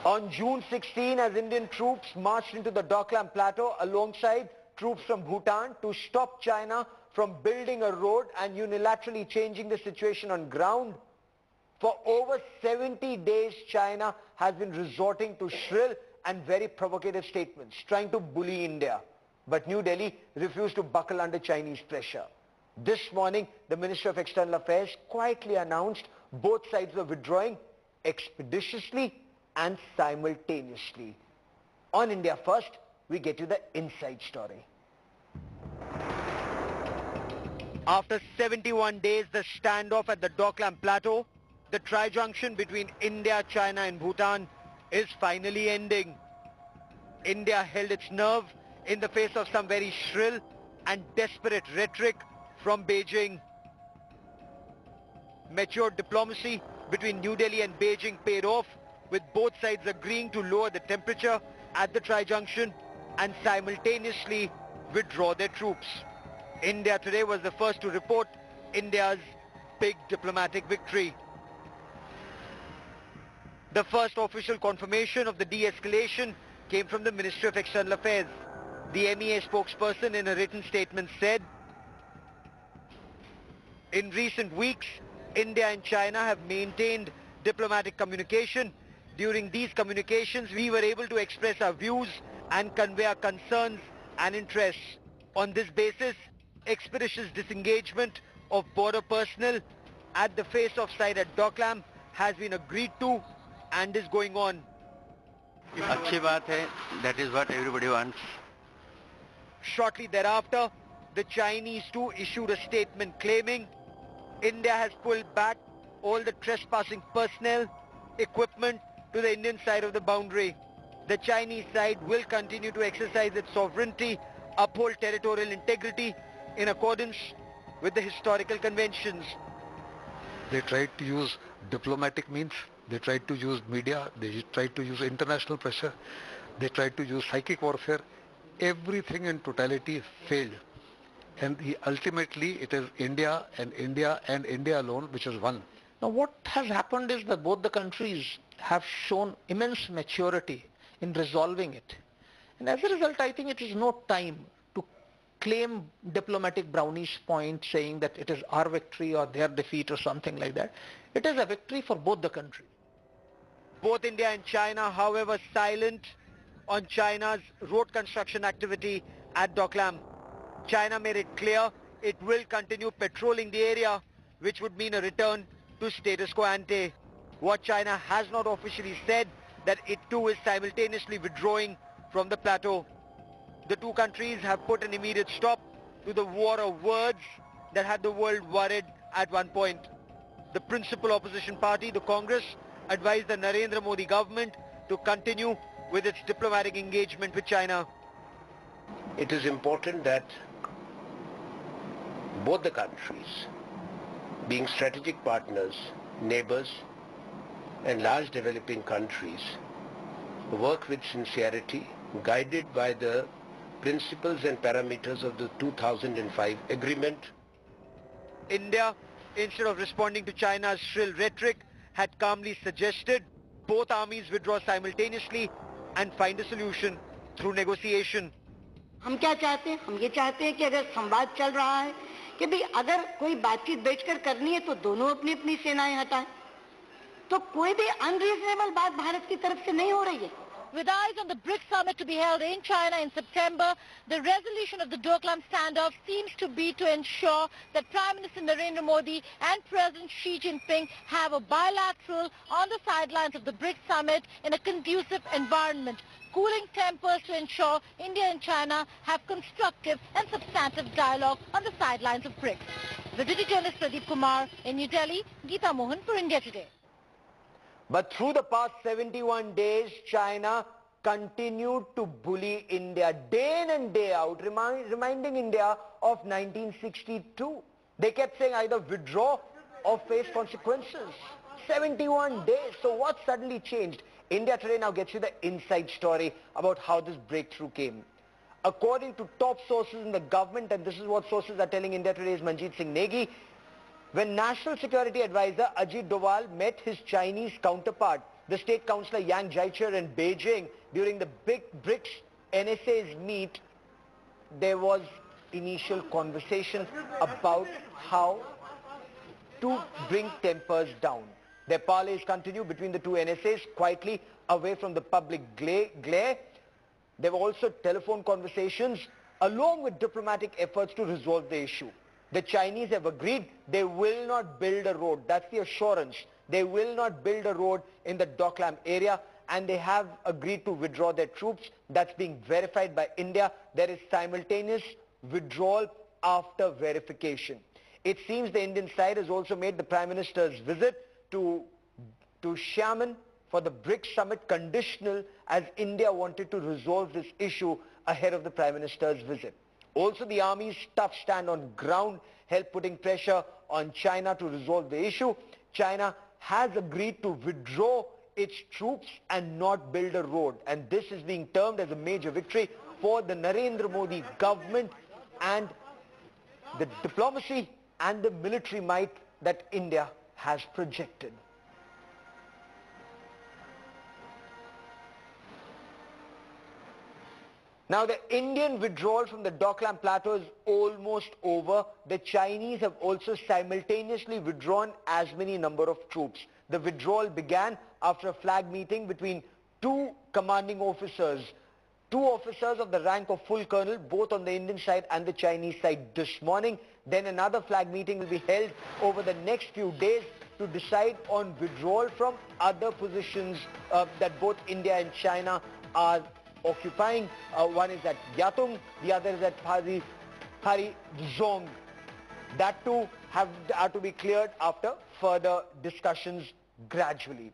On June 16, as Indian troops marched into the Doklam plateau alongside troops from Bhutan to stop China from building a road and unilaterally changing the situation on ground. For over 70 days, China has been resorting to shrill and very provocative statements, trying to bully India. But New Delhi refused to buckle under Chinese pressure. This morning, the Minister of External Affairs quietly announced both sides were withdrawing expeditiously and simultaneously. On India First, we get you the inside story. After 71 days, the standoff at the Doklam Plateau, the tri-junction between India, China and Bhutan, is finally ending. India held its nerve in the face of some very shrill and desperate rhetoric from Beijing. Mature diplomacy between New Delhi and Beijing paid off, with both sides agreeing to lower the temperature at the tri-junction and simultaneously withdraw their troops. India today was the first to report India's big diplomatic victory. The first official confirmation of the de-escalation came from the Ministry of External Affairs. The MEA spokesperson in a written statement said, "In recent weeks, India and China have maintained diplomatic communication. During these communications, we were able to express our views and convey our concerns and interests. On this basis, expeditious disengagement of border personnel at the face-off site at Doklam has been agreed to and is going on." अच्छी बात है. That is what everybody wants. Shortly thereafter, the Chinese too issued a statement claiming India has pulled back all the trespassing personnel, equipment to the Indian side of the boundary. The Chinese side will continue to exercise its sovereignty, uphold territorial integrity in accordance with the historical conventions. They tried to use diplomatic means, they tried to use media, they tried to use international pressure, they tried to use psychic warfare. Everything in totality failed. And ultimately it is India and India alone which has won. Now what has happened is that both the countries have shown immense maturity in resolving it. And as a result, I think it is no time to claim diplomatic brownies point saying that it is our victory or their defeat or something like that. It is a victory for both the countries. Both India and China, however, silent on China's road construction activity at Doklam. China made it clear it will continue patrolling the area, which would mean a return to status quo ante. What China has not officially said that it too is simultaneously withdrawing from the plateau. The two countries have put an immediate stop to the war of words that had the world worried at one point. The principal opposition party, the Congress, advised the Narendra Modi government to continue with its diplomatic engagement with China. It is important that both the countries, being strategic partners, neighbors, and large developing countries, work with sincerity, guided by the principles and parameters of the 2005 agreement. India, instead of responding to China's shrill rhetoric, had calmly suggested both armies withdraw simultaneously and find a solution through negotiation. हम क्या चाहते हैं? हम ये चाहते हैं कि अगर संवाद चल रहा है कि भाई अगर कोई बातचीत बैठकर करनी है तो दोनों अपनी अपनी सेनाएं हटाएं, तो कोई भी अनरीजनेबल बात भारत की तरफ से नहीं हो रही है. With eyes on the BRICS summit to be held in China in September, the resolution of the Doklam standoff seems to be to ensure that Prime Minister Narendra Modi and President Xi Jinping have a bilateral on the sidelines of the BRICS summit in a conducive environment, cooling tempers to ensure India and China have constructive and substantive dialogue on the sidelines of BRICS. Deputy journalist Pradeep Kumar in New Delhi, Geeta Mohan for India Today. But through the past 71 days, China continued to bully India day in and day out, reminding India of 1962. They kept saying either withdraw or face consequences. 71 days. So what suddenly changed? India Today now gets you the inside story about how this breakthrough came. According to top sources in the government, and this is what sources are telling India Today's Manjeet Singh Negi, when National Security Advisor Ajit Doval met his Chinese counterpart, the State Councillor Yang Jaichir in Beijing during the big BRICS NSA's meet, there was initial conversation about how to bring tempers down. Their parleys continue between the two NSAs quietly away from the public glare. There were also telephone conversations along with diplomatic efforts to resolve the issue. The Chinese have agreed they will not build a road. That's the assurance. They will not build a road in the Doklam area, and they have agreed to withdraw their troops. That's being verified by India. There is simultaneous withdrawal after verification. It seems the Indian side has also made the Prime Minister's visit to Xiamen for the BRICS summit conditional, as India wanted to resolve this issue ahead of the Prime Minister's visit. Also, the Army's tough stand on ground helped putting pressure on China to resolve the issue. China has agreed to withdraw its troops and not build a road, and this is being termed as a major victory for the Narendra Modi government and the diplomacy and the military might that India has projected. Now, the Indian withdrawal from the Doklam Plateau is almost over. The Chinese have also simultaneously withdrawn as many number of troops. The withdrawal began after a flag meeting between two commanding officers, two officers of the rank of full colonel, both on the Indian side and the Chinese side this morning. Then another flag meeting will be held over the next few days to decide on withdrawal from other positions that both India and China are occupying. One is at Yatung, the other is at Zong. That too are to be cleared after further discussions gradually.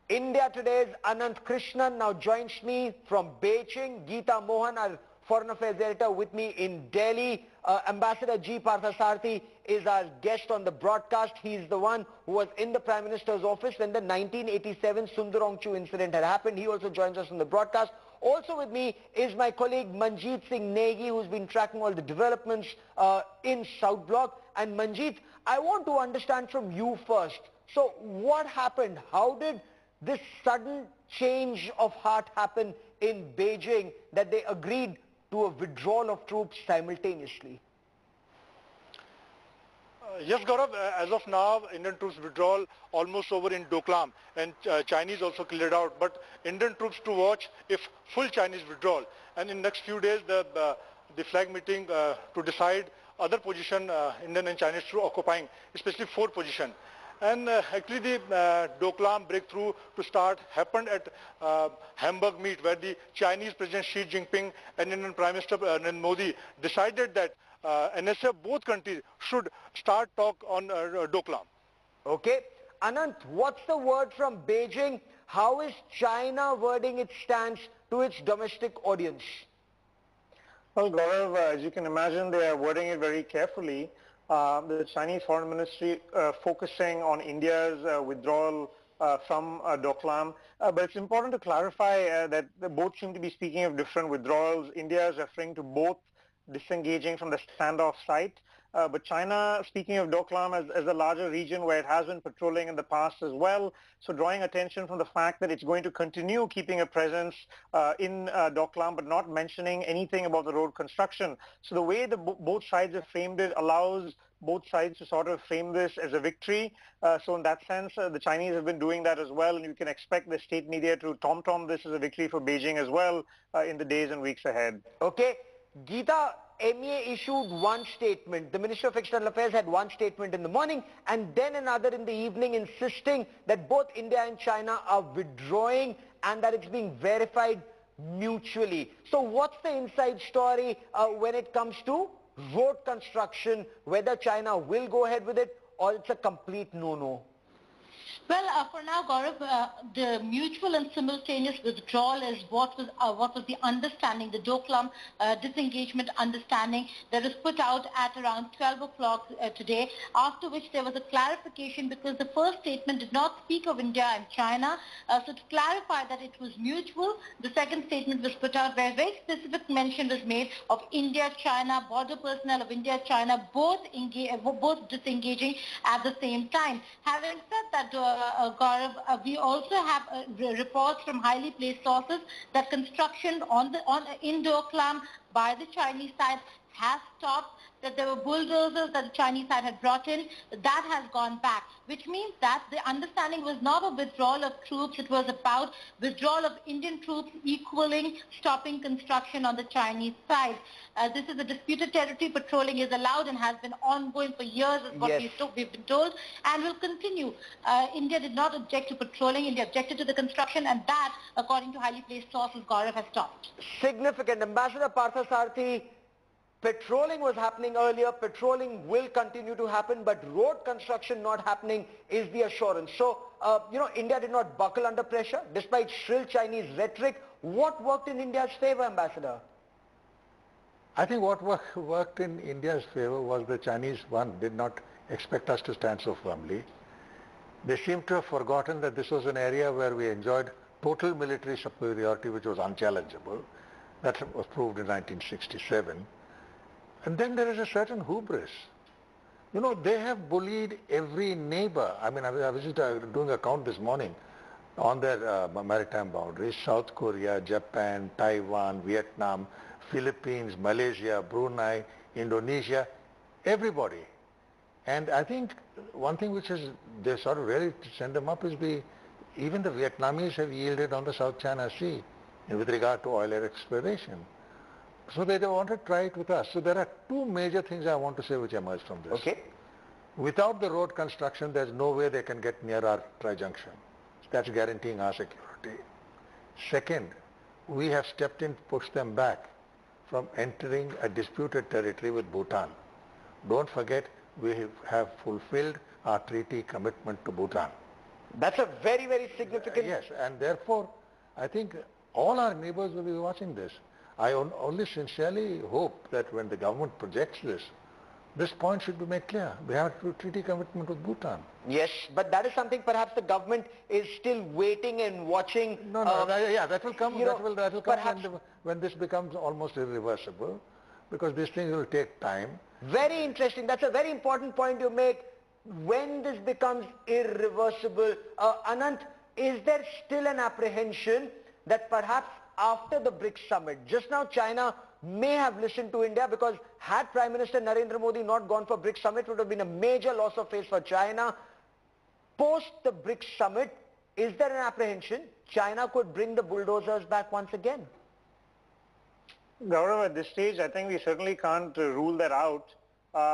India Today's Anant Krishnan now joins me from Beijing. Geeta Mohan, our Foreign Affairs editor, with me in Delhi. Ambassador G Parthasarathy is our guest on the broadcast. He's the one who was in the Prime Minister's office when the 1987 Sundarongchu incident had happened. He also joins us on the broadcast. Also with me is my colleague Manjeet Singh Negi, who's been tracking all the developments in South Block. And Manjeet, I want to understand from you first. So what happened? How did this sudden change of heart happen in Beijing that they agreed to a withdrawal of troops simultaneously? Yes, Gaurav, as of now, Indian troops withdrawal almost over in Doklam, and Chinese also cleared out. But Indian troops to watch if full Chinese withdrawal. And in next few days, the flag meeting to decide other position Indian and Chinese troops occupying, especially 4th position. And actually the Doklam breakthrough to start happened at Hamburg meet, where the Chinese President Xi Jinping and Indian Prime Minister Narendra Modi decided that NSA, both countries, should start talk on Doklam. Okay. Anant, what's the word from Beijing? How is China wording its stance to its domestic audience? Well, Gaurav, as you can imagine, they are wording it very carefully. The Chinese Foreign Ministry focusing on India's withdrawal from Doklam. But it's important to clarify that both seem to be speaking of different withdrawals. India is referring to both disengaging from the standoff site. But China, speaking of Doklam as a larger region where it has been patrolling in the past as well, so drawing attention from the fact that it's going to continue keeping a presence in Doklam, but not mentioning anything about the road construction. So the way both sides have framed it allows both sides to sort of frame this as a victory. So in that sense, the Chinese have been doing that as well, and you can expect the state media to tom-tom this as a victory for Beijing as well in the days and weeks ahead. Okay. Geeta, MEA issued one statement. The Minister of External Affairs had one statement in the morning and then another in the evening, insisting that both India and China are withdrawing and that it's being verified mutually. So what's the inside story when it comes to road construction, whether China will go ahead with it or it's a complete no-no? Well, for now, Gaurav, the mutual and simultaneous withdrawal is what was the understanding, the Doklam disengagement understanding that was put out at around 12 o'clock today, after which there was a clarification because the first statement did not speak of India and China. So to clarify that it was mutual, the second statement was put out where very specific mention was made of India, China, border personnel of India, China, both disengaging at the same time. Having said that, Gaurav, we also have reports from highly placed sources that construction in Doklam by the Chinese side has stopped, that there were bulldozers that the Chinese side had brought in. That has gone back, which means that the understanding was not a withdrawal of troops, it was about withdrawal of Indian troops equaling stopping construction on the Chinese side. This is a disputed territory. Patrolling is allowed and has been ongoing for years, is what we've been told, and will continue. India did not object to patrolling. India objected to the construction, and that, according to highly placed sources, Gaurav, has stopped. Significant. Ambassador Parthasarathy, patrolling was happening earlier, patrolling will continue to happen, but road construction not happening is the assurance. So, India did not buckle under pressure, despite shrill Chinese rhetoric. What worked in India's favor, Ambassador? I think what worked in India's favor was the Chinese, one, did not expect us to stand so firmly. They seem to have forgotten that this was an area where we enjoyed total military superiority, which was unchallengeable. That was proved in 1967. And then there is a certain hubris. They have bullied every neighbor. I mean, I was just doing a count this morning on their maritime boundaries: South Korea, Japan, Taiwan, Vietnam, Philippines, Malaysia, Brunei, Indonesia, everybody. And I think one thing which is, they sort of really send them up is even the Vietnamese have yielded on the South China Sea with regard to oil exploration. So they want to try it with us. So there are two major things I want to say which emerge from this. Okay. Without the road construction, there's no way they can get near our tri-junction. That's guaranteeing our security. Second, we have stepped in to push them back from entering a disputed territory with Bhutan. Don't forget, we have fulfilled our treaty commitment to Bhutan. That's a very, very significant... Yes, and therefore, I think all our neighbors will be watching this. I only sincerely hope that when the government projects this point should be made clear. We have a treaty commitment with Bhutan. Yes, but that is something perhaps the government is still waiting and watching. That will come. That will come when this becomes almost irreversible, because these things will take time. Very interesting. That's a very important point you make. When this becomes irreversible, Anant, is there still an apprehension that perhaps after the BRICS summit, just now China may have listened to India, because had Prime Minister Narendra Modi not gone for BRICS summit, it would have been a major loss of face for China. Post the BRICS summit, is there an apprehension China could bring the bulldozers back once again? Gaurav, at this stage, I think we certainly can't rule that out.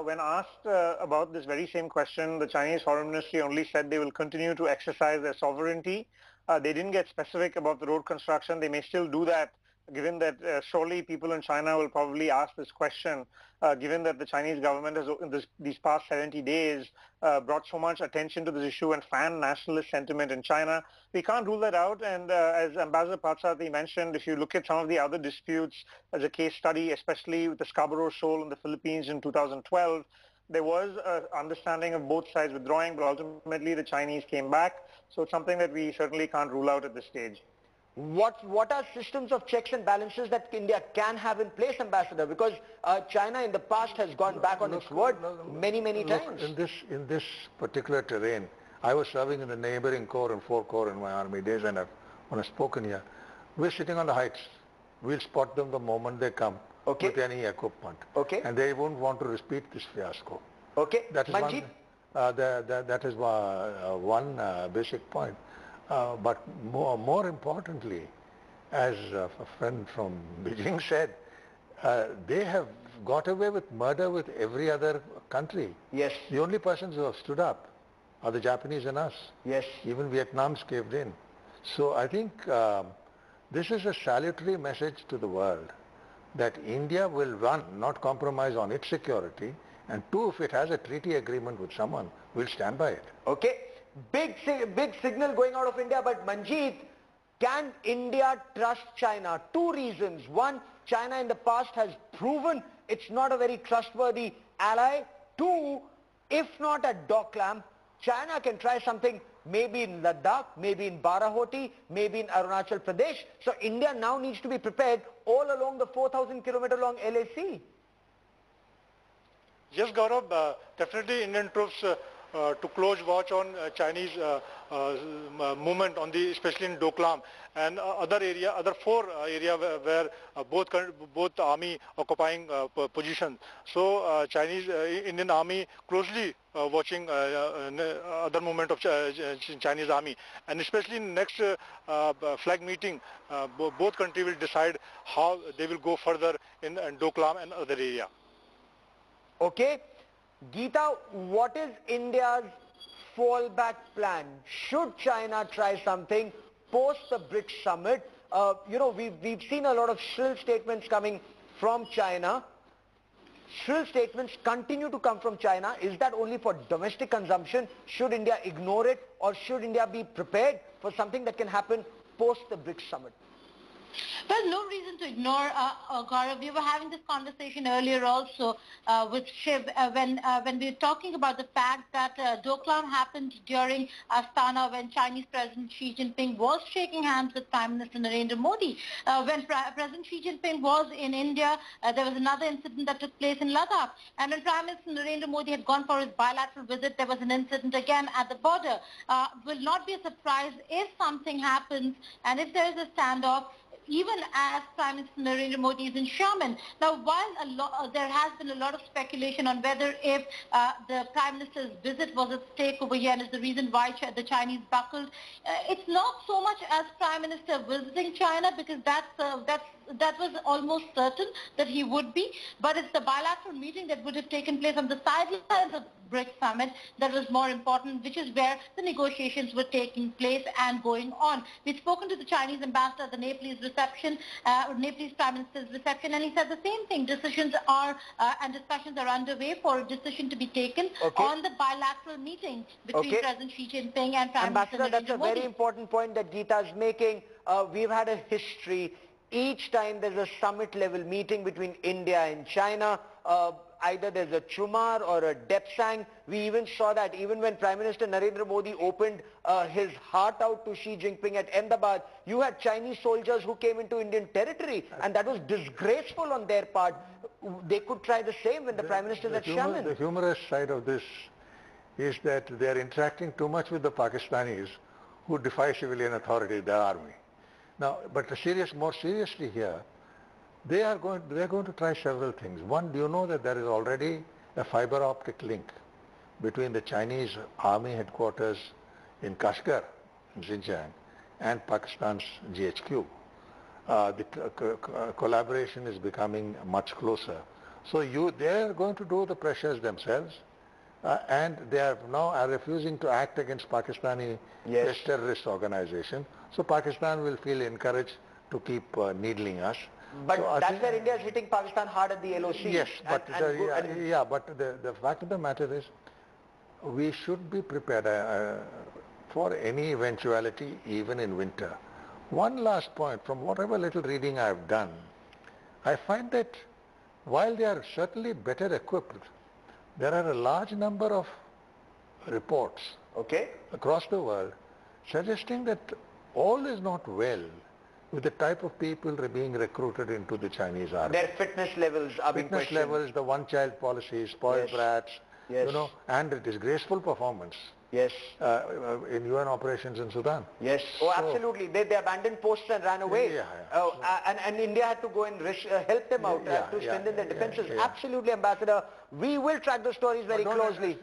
When asked about this very same question, the Chinese Foreign Ministry only said they will continue to exercise their sovereignty. They didn't get specific about the road construction. They may still do that, given that surely people in China will probably ask this question, given that the Chinese government has, in these past 70 days, brought so much attention to this issue and fanned nationalist sentiment in China. We can't rule that out. And as Ambassador Parthasarathy mentioned, if you look at some of the other disputes as a case study, especially with the Scarborough Shoal in the Philippines in 2012, there was an understanding of both sides withdrawing, but ultimately the Chinese came back. So it's something that we certainly can't rule out at this stage. What are systems of checks and balances that India can have in place, Ambassador? Because China in the past has gone back on its word many times. In this particular terrain, I was serving in the neighboring corps and 4 corps in my army days, and when I've spoken here, we're sitting on the heights. We'll spot them the moment they come with any equipment. And they won't want to repeat this fiasco. That is Manjeet? that is one basic point. But more importantly, as a friend from Beijing said, they have got away with murder with every other country. Yes. The only persons who have stood up are the Japanese and us. Yes. Even Vietnam's caved in. So I think this is a salutary message to the world that India will, one, not compromise on its security, and two, if it has a treaty agreement with someone, we'll stand by it. Okay. Big signal going out of India, but Manjeet, can India trust China? Two reasons. One, China in the past has proven it's not a very trustworthy ally. Two, if not at Doklam, China can try something maybe in Ladakh, maybe in Barahoti, maybe in Arunachal Pradesh. So India now needs to be prepared all along the 4,000 kilometer long LAC. Yes, Gaurav, definitely Indian troops to close watch on Chinese movement on the, especially in Doklam and other four area where both army occupying position. So Chinese Indian army closely watching other movement of Chinese army, and especially in next flag meeting, both countries will decide how they will go further in Doklam and other area. Okay. Geeta, what is India's fallback plan? Should China try something post the BRICS summit? We've seen a lot of shrill statements coming from China. Shrill statements continue to come from China. Is that only for domestic consumption? Should India ignore it, or should India be prepared for something that can happen post the BRICS summit? Well, no reason to ignore, Gaurav. We were having this conversation earlier also with Shiv when we were talking about the fact that Doklam happened during Astana when Chinese President Xi Jinping was shaking hands with Prime Minister Narendra Modi. When President Xi Jinping was in India, there was another incident that took place in Ladakh. And when Prime Minister Narendra Modi had gone for his bilateral visit, there was an incident again at the border. Will not be a surprise if something happens and if there is a standoff, even as Prime Minister Narendra Modi is in Sherman. Now, while there has been a lot of speculation on whether if the Prime Minister's visit was at stake over here and is the reason why the Chinese buckled, it's not so much as Prime Minister visiting China, because that was almost certain that he would be, but it's the bilateral meeting that would have taken place on the sidelines of BRICS summit that was more important, which is where the negotiations were taking place and going on. We've spoken to the Chinese ambassador at the Nepalese reception, Nepalese Prime Minister's reception, and he said the same thing. Decisions are and discussions are underway for a decision to be taken on the bilateral meeting between President Xi Jinping and Prime Minister Narendra Modi. Ambassador, that's a very important point that Geeta is making. We've had a history. Each time there's a summit level meeting between India and China, either there's a Chumar or a Depsang. We even saw that even when Prime Minister Narendra Modi opened his heart out to Xi Jinping at Ahmedabad, you had Chinese soldiers who came into Indian territory, and that was disgraceful on their part. They could try the same when the Prime Minister is at Sherman. The humorous side of this is that they are interacting too much with the Pakistanis who defy civilian authority, their army. Now, but more seriously here, they are going to try several things. One, do you know that there is already a fiber optic link between the Chinese army headquarters in Kashgar, in Xinjiang, and Pakistan's GHQ? The collaboration is becoming much closer. So they are going to do the pressures themselves, and they are now refusing to act against Pakistani terrorist organization. So Pakistan will feel encouraged to keep needling us. But so that's where India is hitting Pakistan hard at the LOC. Yes, but but the fact of the matter is, we should be prepared for any eventuality, even in winter. One last point, from whatever little reading I have done, I find that while they are certainly better equipped, there are a large number of reports across the world suggesting that all is not well with the type of people being recruited into the Chinese army. Their fitness levels are being questioned. Fitness levels, the one-child policy, spoiled brats, and the disgraceful performance. In UN operations in Sudan. Oh, absolutely. They abandoned posts and ran away. And India had to go and help them out to strengthen their defenses. Absolutely, Ambassador. We will track the stories very closely.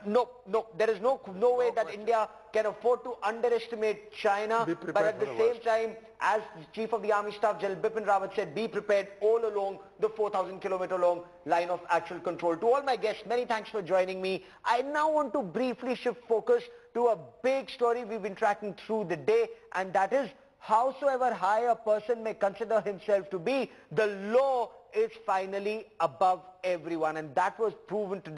No, there is no way that India can afford to underestimate China, but at the same time, as Chief of the Army Staff General Bipin Rawat said, be prepared all along the 4,000 kilometer long line of actual control. To all my guests, many thanks for joining me. I now want to briefly shift focus to a big story we've been tracking through the day, and that is, howsoever high a person may consider himself to be, the law is finally above everyone, and that was proven today.